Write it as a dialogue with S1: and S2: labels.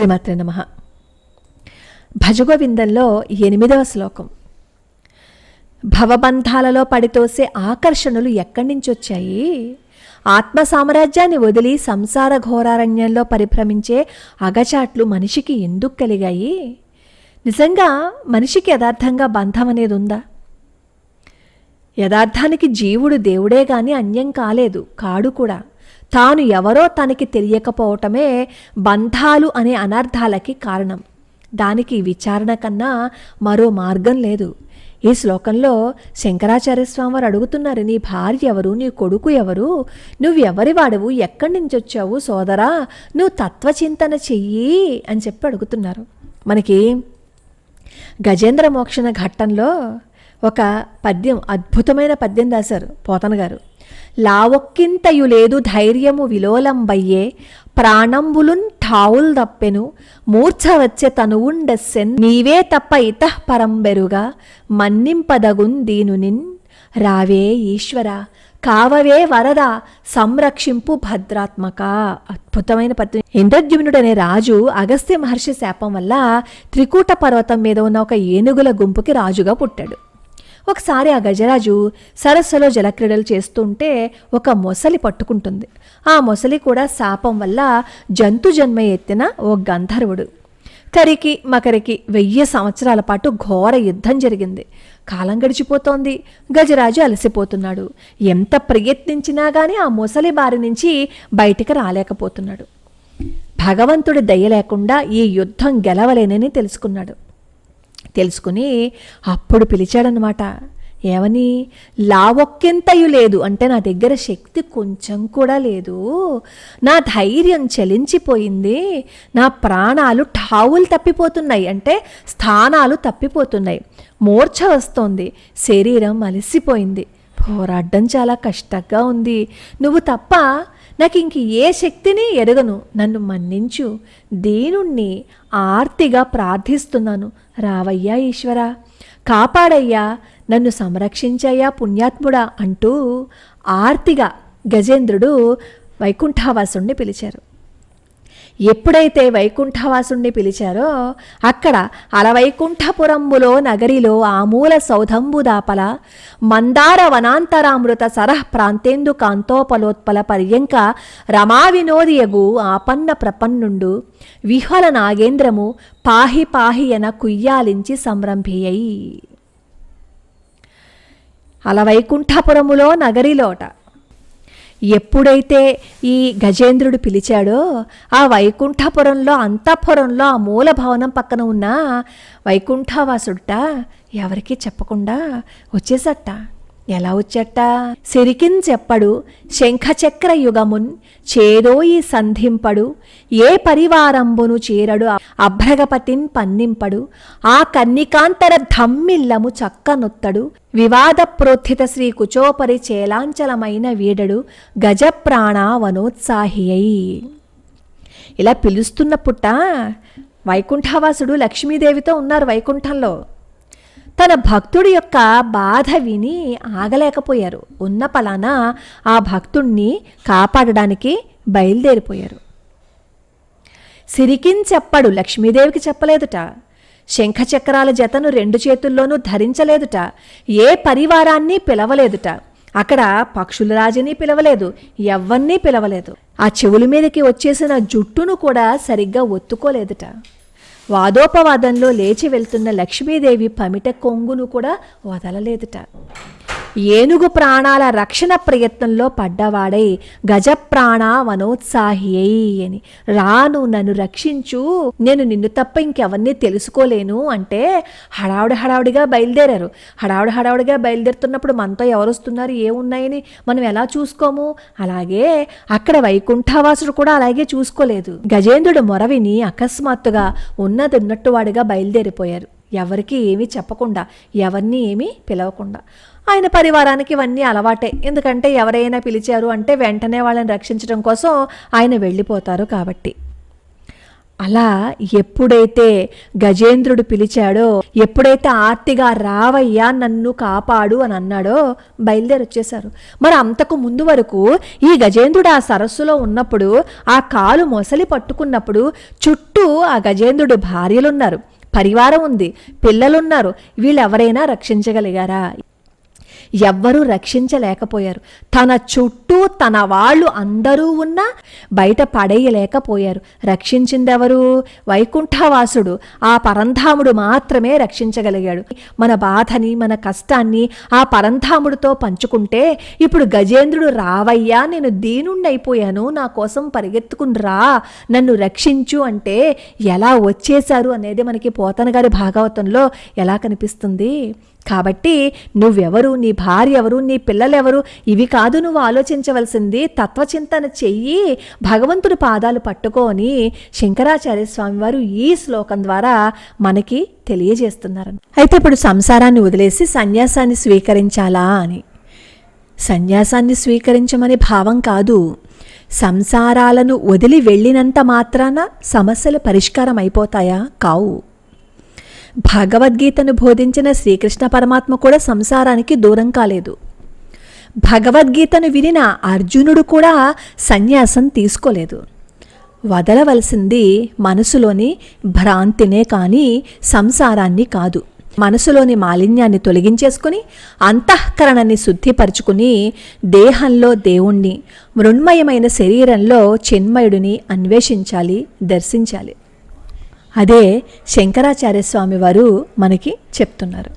S1: శ్రీమాత్రే నమః. భజగోవిందంలో 8వ శ్లోకం. భవబంధాలలో పడితోసే ఆకర్షణలు ఎక్కడి నుంచి వచ్చాయి? ఆత్మ సామ్రాజ్యాన్ని వదిలి సంసార ఘోరారణ్యంలో పరిభ్రమించే అగచాట్లు మనిషికి ఎందుకు కలిగాయి? నిజంగా మనిషికి యథార్థంగా బంధం అనేది ఉందా? యథార్థానికి జీవుడు దేవుడే గాని అన్యం కాడు కూడా. తాను ఎవరో తనకి తెలియకపోవటమే బంధాలు అనే అనర్థాలకి కారణం. దానికి విచారణ కన్నా మరో మార్గం లేదు. ఈ శ్లోకంలో శంకరాచార్య స్వామి వారు అడుగుతున్నారు, నీ భార్య ఎవరు, నీ కొడుకు ఎవరు, నువ్వెవరి వాడవు, ఎక్కడి నుంచి వచ్చావు సోదరా, నువ్వు తత్వచింతన చెయ్యి అని చెప్పి అడుగుతున్నారు. మనకి గజేంద్ర మోక్షణ ఘట్టంలో ఒక పద్యం, అద్భుతమైన పద్యం రాశారు పోతన గారు. లావొక్కింతయు లేదు ధైర్యము విలోలంబయ్యే, ప్రాణంబులున్ ఠావుల్ దప్పెను, మూర్ఛ వచ్చే తనువుండెస్సెన్, నీవే తప్ప ఇతః పరంబెరుగా, మన్నింపదగున్ దీనునిన్, రావే ఈశ్వర కావవే వరద సంరక్షింపు భద్రాత్మక. అద్భుతమైన పద్యం. ఇంద్రద్యుమ్నుడనే రాజు అగస్త్య మహర్షి శాపం వల్ల త్రికూట పర్వతం మీద ఉన్న ఒక ఏనుగుల గుంపుకి రాజుగా పుట్టాడు. ఒకసారి ఆ గజరాజు సరస్సులో జలక్రీడలు చేస్తుంటే ఒక మొసలి పట్టుకుంటుంది. ఆ మొసలి కూడా శాపం వల్ల జంతు జన్మ ఎత్తిన ఓ గంధర్వుడు. కరికి మకరికి 1000 సంవత్సరాల పాటు ఘోర యుద్ధం జరిగింది. కాలం గడిచిపోతోంది. గజరాజు అలసిపోతున్నాడు. ఎంత ప్రయత్నించినా కానీ ఆ మొసలి బారి నుంచి బయటికి రాలేకపోతున్నాడు. భగవంతుడి దయ లేకుండా ఈ యుద్ధం గెలవలేనని తెలుసుకుని అప్పుడు పిలిచాడనమాట. ఏమని? లావొక్కెంతయు లేదు అంటే నా దగ్గర శక్తి కొంచెం కూడా లేదు, నా ధైర్యం చలించిపోయింది, నా ప్రాణాలు ఠావులు తప్పిపోతున్నాయి అంటే స్థానాలు తప్పిపోతున్నాయి, మూర్ఛ వస్తోంది, శరీరం అలసిపోయింది, పోరాడడం చాలా కష్టంగా ఉంది, నువ్వు తప్ప నాకు ఇంక ఏ శక్తిని ఎరగను, నన్ను మన్నించు, దీనుణ్ణి ఆర్తిగా ప్రార్థిస్తున్నాను, రావయ్యా ఈశ్వరా, కాపాడయ్యా, నన్ను సంరక్షించయ్యా పుణ్యాత్ముడా అంటూ ఆర్తిగా గజేంద్రుడు వైకుంఠవాసుణ్ణి పిలిచారు. ఎప్పుడైతే వైకుంఠవాసుణ్ణి పిలిచారో అక్కడ అలవైకుంఠపురంబులో నగరిలో ఆమూల సౌధంబు దాపల మందార వనాంతరామృత సరః ప్రాంతేందు కాంతోపలోత్పల పర్యంక రమా వినోదియగు ఆపన్న ప్రపన్నుండు విహ్వల నాగేంద్రము పాహి పాహి ఎన కుయ్యాలించి సంరంభియై. అలవైకుంఠపురములో నగరిలోట ఎప్పుడైతే ఈ గజేంద్రుడు పిలిచాడో ఆ వైకుంఠపురంలో అంతఃపురంలో ఆ మూల భవనం పక్కన ఉన్న వైకుంఠవాసుడుట ఎవరికీ చెప్పకుండా వచ్చేసట. ఎలా వచ్చేట? సిరికిన్ చెప్పడు శంఖచక్ర యుగమున్ చేదోయి సంధింపడు, ఏ పరివారంబును చేరడు అభ్రగపతిన్ పన్నింపడు, ఆ కన్నికాంతర ధమ్మిల్లము చక్కనొత్తడు, వివాద ప్రోత్థిత శ్రీ కుచోపరి చేలాంచలమైన వీడడు గజప్రాణ వనోత్సాహియై. ఇలా పిలుస్తున్న పుట్ట వైకుంఠవాసుడు లక్ష్మీదేవితో ఉన్నారు వైకుంఠంలో. తన భక్తుడి యొక్క బాధ విని ఆగలేకపోయారు. ఉన్న పలానా ఆ భక్తుణ్ణి కాపాడడానికి బయలుదేరిపోయారు. సిరికిన్ చెప్పడు, లక్ష్మీదేవికి చెప్పలేదుట. శంఖచక్రాల జతను 2 చేతుల్లోనూ ధరించలేదుట. ఏ పరివారాన్ని పిలవలేదుట. అక్కడ పక్షుల రాజుని పిలవలేదు, ఎవ్వరినీ పిలవలేదు. ఆ చెవుల మీదకి వచ్చేసిన జుట్టును కూడా సరిగ్గా ఒత్తుకోలేదుట. వాదోపవాదంలో లేచి వెళ్తున్న లక్ష్మీదేవి పమిట కొంగును కూడా వదలలేదుట. ఏనుగు ప్రాణాల రక్షణ ప్రయత్నంలో పడ్డవాడై గజప్రాణ వనోత్సాహియై అని, రాను నన్ను రక్షించు, నేను నిన్ను తప్ప ఇంకెవరిని తెలుసుకోలేను అంటే హడావుడిగా బయలుదేరారు. హడావుడిగా బయలుదేరుతున్నప్పుడు మనతో ఎవరు వస్తున్నారు, ఏమున్నాయని మనం ఎలా చూసుకోము? అలాగే అక్కడ వైకుంఠవాసుడు కూడా అలాగే చూసుకోలేదు. గజేంద్రుడు మొరవిని అకస్మాత్తుగా ఉన్నట్టు వాడిగా బయలుదేరిపోయారు. ఎవరికి ఏమీ చెప్పకుండా, ఎవరిని ఏమీ పిలవకుండా. ఆయన పరివారానికి ఇవన్నీ అలవాటే. ఎందుకంటే ఎవరైనా పిలిచారు అంటే వెంటనే వాళ్ళని రక్షించడం కోసం ఆయన వెళ్ళిపోతారు కాబట్టి. అలా ఎప్పుడైతే గజేంద్రుడు పిలిచాడో, ఎప్పుడైతే ఆర్తిగా రావయ్యా నన్ను కాపాడు అని అన్నాడో బయలుదేరి వచ్చేశారు. మరి అంతకు ముందు వరకు ఈ గజేంద్రుడు ఆ సరస్సులో ఉన్నప్పుడు, ఆ కాలు మొసలి పట్టుకున్నప్పుడు చుట్టూ ఆ గజేంద్రుడు భార్యలున్నారు, పరివారం ఉంది, పిల్లలున్నారు. వీళ్ళెవరైనా రక్షించగలిగారా? ఎవ్వరూ రక్షించలేకపోయారు. తన చుట్టూ తన వాళ్ళు అందరూ ఉన్నా బయట పడేయలేకపోయారు. రక్షించిందెవరు? వైకుంఠవాసుడు, ఆ పరంధాముడు మాత్రమే రక్షించగలిగాడు. మన బాధని, మన కష్టాన్ని ఆ పరంధాముడితో పంచుకుంటే, ఇప్పుడు గజేంద్రుడు రావయ్యా నేను దీనుణ్ణైపోయాను, నా కోసం పరిగెత్తుకుని రా, నన్ను రక్షించు అంటే ఎలా వచ్చేశారు అనేది మనకి పోతన గారి భాగవతంలో ఎలా కనిపిస్తుంది. కాబట్టి నువ్వెవరు, నీ భార్య ఎవరు, నీ పిల్లలెవరు, ఇవి కాదు నువ్వు ఆలోచించవలసింది. తత్వచింతన చెయ్యి, భగవంతుడి పాదాలు పట్టుకొని శంకరాచార్య స్వామి వారు ఈ శ్లోకం ద్వారా మనకి తెలియజేస్తున్నారు. అయితే ఇప్పుడు సంసారాన్ని వదిలేసి సన్యాసాన్ని స్వీకరించాలా అని. సన్యాసాన్ని స్వీకరించమని భావం కాదు. సంసారాలను వదిలి వెళ్ళినంత మాత్రాన సమస్యలు పరిష్కారం అయిపోతాయా? కావు. భగవద్గీతను బోధించిన శ్రీకృష్ణ పరమాత్మ కూడా సంసారానికి దూరం కాలేదు. భగవద్గీతను వినిన అర్జునుడు కూడా సన్యాసం తీసుకోలేదు. వదలవలసింది మనసులోని భ్రాంతినే కానీ సంసారాన్ని కాదు. మనసులోని మాలిన్యాన్ని తొలగించేసుకుని అంతఃకరణని శుద్ధిపరుచుకుని దేహంలో దేవుణ్ణి, మృణ్మయమైన శరీరంలో చిన్మయుడిని అన్వేషించాలి, దర్శించాలి. అదే శంకరాచార్య స్వామి వారు మనకి చెప్తున్నారు.